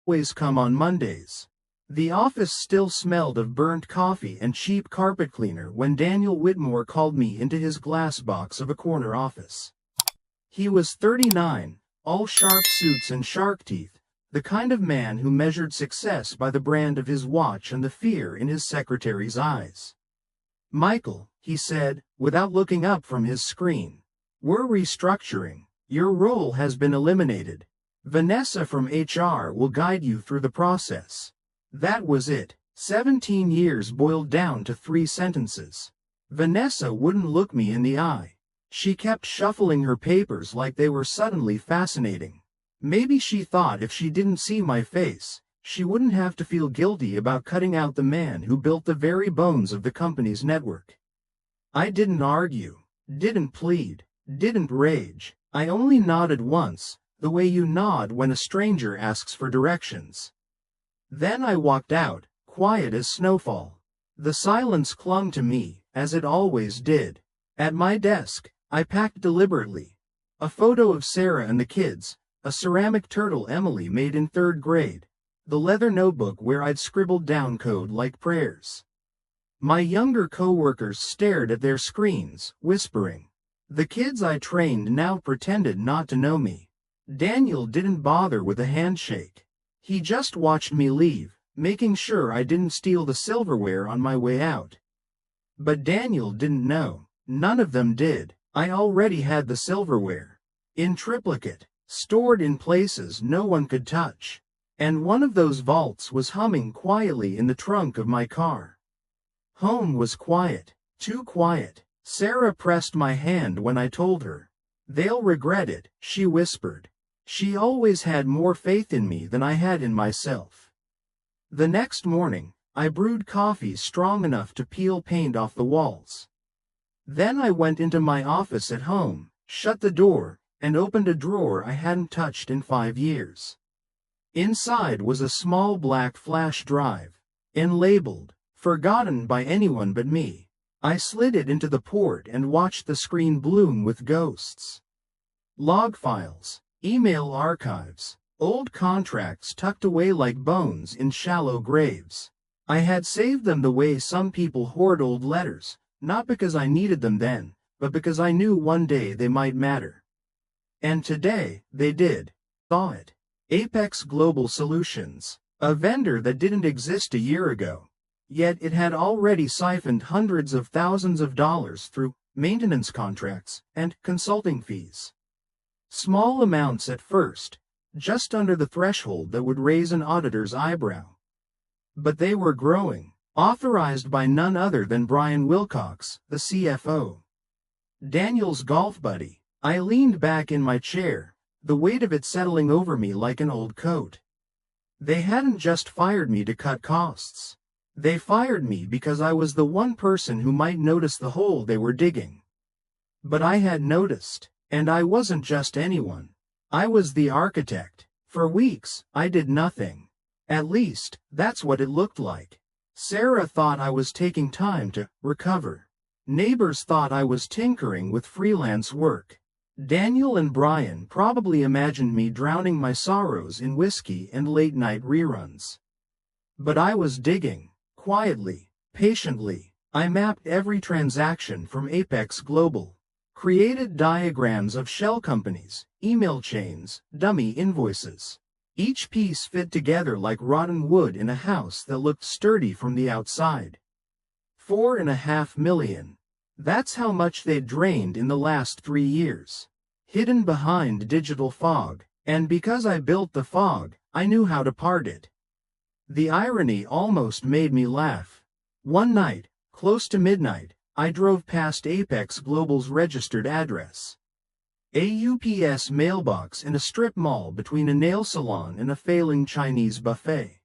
always come on Mondays. The office still smelled of burnt coffee and cheap carpet cleaner when Daniel Whitmore called me into his glass box of a corner office. He was 39, all sharp suits and shark teeth, the kind of man who measured success by the brand of his watch and the fear in his secretary's eyes. "Michael," he said, without looking up from his screen, "we're restructuring. Your role has been eliminated. Vanessa from HR will guide you through the process." That was it. 17 years boiled down to 3 sentences. Vanessa wouldn't look me in the eye. She kept shuffling her papers like they were suddenly fascinating. Maybe she thought if she didn't see my face, she wouldn't have to feel guilty about cutting out the man who built the very bones of the company's network. I didn't argue, didn't plead, didn't rage. I only nodded once, the way you nod when a stranger asks for directions. Then I walked out, quiet as snowfall. The silence clung to me, as it always did. At my desk, I packed deliberately. A photo of Sarah and the kids, a ceramic turtle Emily made in 3rd grade, the leather notebook where I'd scribbled down code like prayers. My younger co-workers stared at their screens, whispering. The kids I trained now pretended not to know me. Daniel didn't bother with a handshake. He just watched me leave, making sure I didn't steal the silverware on my way out. But Daniel didn't know. None of them did. I already had the silverware. In triplicate, stored in places no one could touch. And one of those vaults was humming quietly in the trunk of my car. Home was quiet, too quiet. Sarah pressed my hand when I told her. "They'll regret it," she whispered. She always had more faith in me than I had in myself. The next morning, I brewed coffee strong enough to peel paint off the walls. Then I went into my office at home, shut the door, and opened a drawer I hadn't touched in 5 years. Inside was a small black flash drive, unlabeled, forgotten by anyone but me. I slid it into the port and watched the screen bloom with ghosts. Log files, email archives, old contracts tucked away like bones in shallow graves. I had saved them the way some people hoard old letters, not because I needed them then, but because I knew one day they might matter. And today, they did. Saw it. Apex Global Solutions, a vendor that didn't exist a year ago. Yet it had already siphoned hundreds of thousands of dollars through maintenance contracts and consulting fees. Small amounts at first, just under the threshold that would raise an auditor's eyebrow. But they were growing, authorized by none other than Brian Wilcox, the CFO. Daniel's golf buddy. I leaned back in my chair, the weight of it settling over me like an old coat. They hadn't just fired me to cut costs. They fired me because I was the one person who might notice the hole they were digging. But I had noticed, and I wasn't just anyone. I was the architect. For weeks, I did nothing. At least, that's what it looked like. Sarah thought I was taking time to recover. Neighbors thought I was tinkering with freelance work. Daniel and Brian probably imagined me drowning my sorrows in whiskey and late-night reruns. But I was digging, quietly, patiently. I mapped every transaction from Apex Global. Created diagrams of shell companies, email chains, dummy invoices. Each piece fit together like rotten wood in a house that looked sturdy from the outside. $4.5 million. That's how much they'd drained in the last 3 years. Hidden behind digital fog, and because I built the fog, I knew how to part it. The irony almost made me laugh. One night, close to midnight, I drove past Apex Global's registered address. A UPS mailbox in a strip mall between a nail salon and a failing Chinese buffet.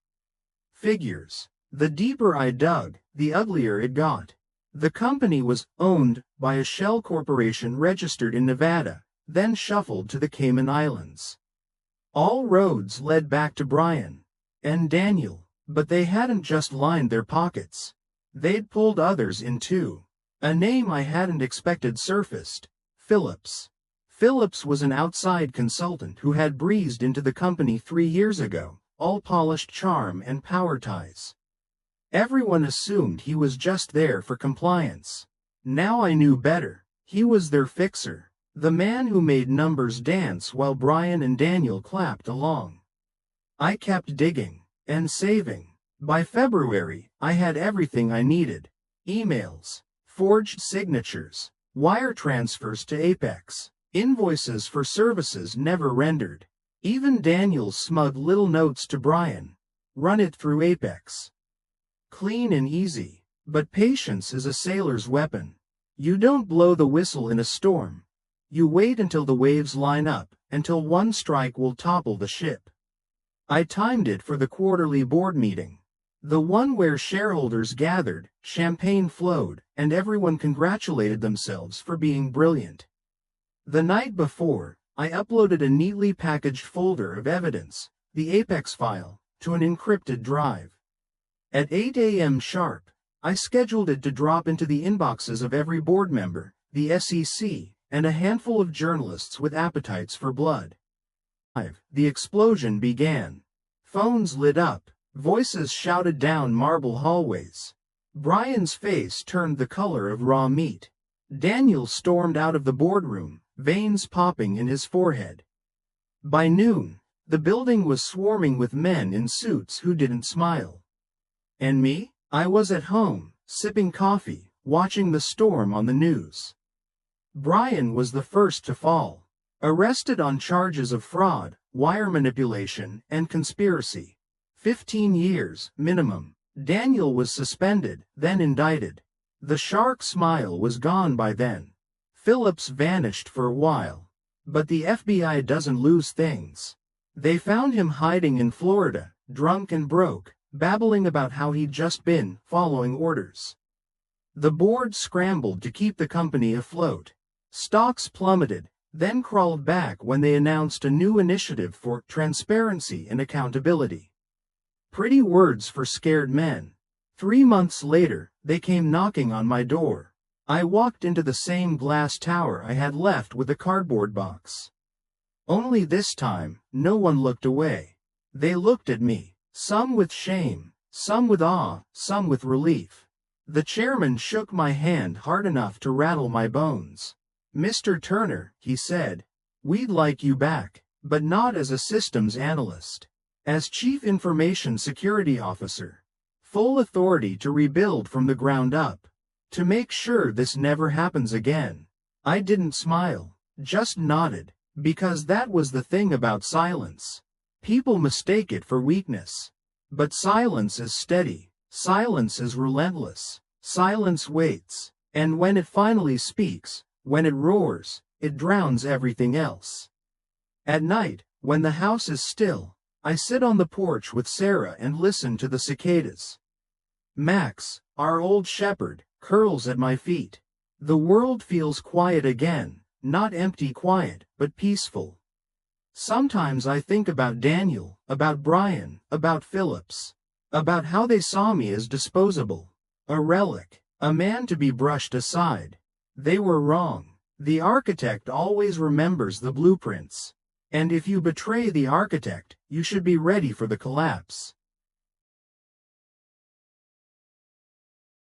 Figures. The deeper I dug, the uglier it got. The company was owned by a shell corporation registered in Nevada, then shuffled to the Cayman Islands. All roads led back to Brian and Daniel, but they hadn't just lined their pockets. They'd pulled others in too. A name I hadn't expected surfaced. Phillips. Phillips was an outside consultant who had breezed into the company 3 years ago, all polished charm and power ties. Everyone assumed he was just there for compliance. Now I knew better. He was their fixer, the man who made numbers dance while Brian and Daniel clapped along. I kept digging and saving. By February, I had everything I needed. Emails, forged signatures, wire transfers to Apex, invoices for services never rendered. Even Daniel's smug little notes to Brian. Run it through Apex. Clean and easy, but patience is a sailor's weapon. You don't blow the whistle in a storm. You wait until the waves line up, until one strike will topple the ship. I timed it for the quarterly board meeting. The one where shareholders gathered, champagne flowed, and everyone congratulated themselves for being brilliant. The night before, I uploaded a neatly packaged folder of evidence, the Apex file, to an encrypted drive. At 8 a.m. sharp, I scheduled it to drop into the inboxes of every board member, the SEC, and a handful of journalists with appetites for blood. The explosion began. Phones lit up, voices shouted down marble hallways. Brian's face turned the color of raw meat. Daniel stormed out of the boardroom, veins popping in his forehead. By noon, the building was swarming with men in suits who didn't smile. And me? I was at home, sipping coffee, watching the storm on the news. Brian was the first to fall. Arrested on charges of fraud, wire manipulation, and conspiracy. 15 years, minimum. Daniel was suspended, then indicted. The shark smile was gone by then. Phillips vanished for a while. But the FBI doesn't lose things. They found him hiding in Florida, drunk and broke, babbling about how he'd just been following orders. The board scrambled to keep the company afloat. Stocks plummeted, then crawled back when they announced a new initiative for transparency and accountability. Pretty words for scared men. 3 months later, they came knocking on my door. I walked into the same glass tower I had left with a cardboard box. Only this time, no one looked away. They looked at me. Some with shame, some with awe, some with relief. The chairman shook my hand hard enough to rattle my bones. "Mr. Turner," he said, "we'd like you back, but not as a systems analyst. As Chief Information Security Officer. Full authority to rebuild from the ground up. To make sure this never happens again." I didn't smile, just nodded, because that was the thing about silence. People mistake it for weakness. But silence is steady. Silence is relentless. Silence waits. And when it finally speaks, when it roars, it drowns everything else. At night, when the house is still, I sit on the porch with Sarah and listen to the cicadas. Max, our old shepherd, curls at my feet. The world feels quiet again, not empty quiet, but peaceful. Sometimes I think about Daniel, about Brian, about Phillips, about how they saw me as disposable, a relic, a man to be brushed aside. They were wrong. The architect always remembers the blueprints. And if you betray the architect, you should be ready for the collapse.